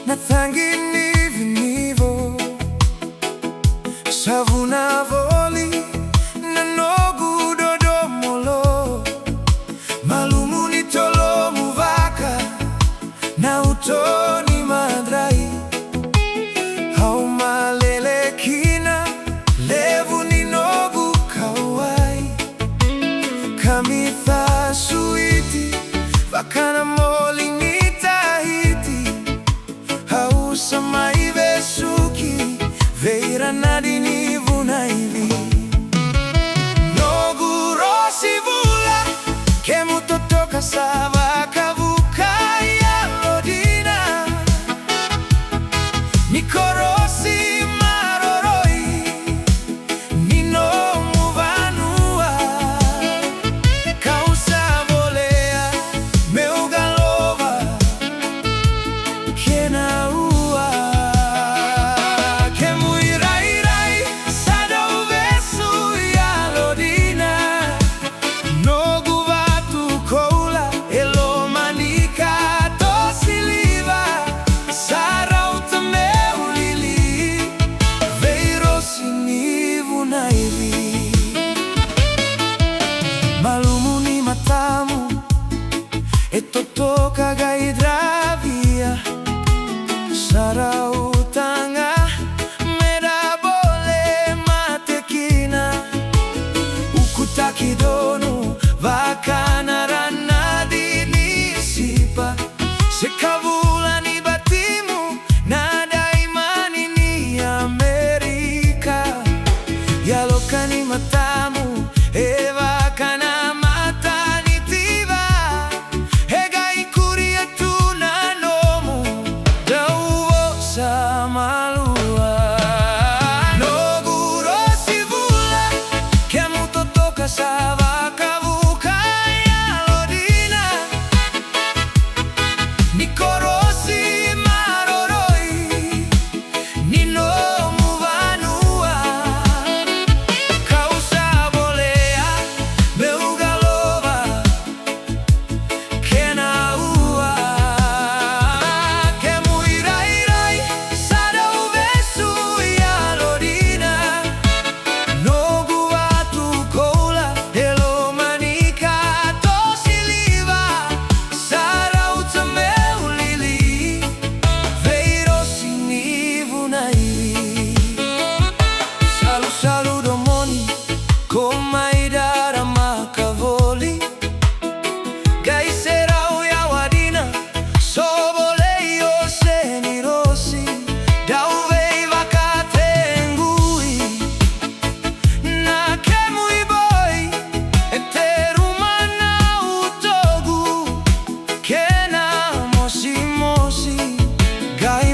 Nathangini vinivo savuna voli nanogu dodomolo malumuni tolo muvaka na utoni madrai haumalele kina levu ninogu kawai kamitha suiti vakana moli nitahiti hausamai vesuki veira nadini vunaivi nogu rosi vula kemutotoka sava kavuka ya lodina nikorosi maroroi nino muvanua kausa volea meugalova kenaua kemuirairai sada uvesu ya lodina nogu vatu koula elomanika tosiliva sara utameulili veirosinivu naivi malumuni matamu etotoka gaidravia sara utanga medabole matekina ukutakidonu vakana ranadini sipa sekavula ni batimu na daimani ni Amerika yalokani matamu evakana matanitiva hegaikuria tuna nomu dauvo samalua nogu rosi vula kemutotoka sava kavuka ya lodina nikorosi maroroi nino muvanua kausa volea meugalova kenaua kemuirairai sada uvesu ya lodina nogu vatu koula elomanika tosiliva sara utameulili veirosinivu naivi salu salu domoni komaidara makavoli gaiserau ya wadina soboleio senirosi dauvei vakatengui na kemuiboi eterumana utogu kena mosi mosi gai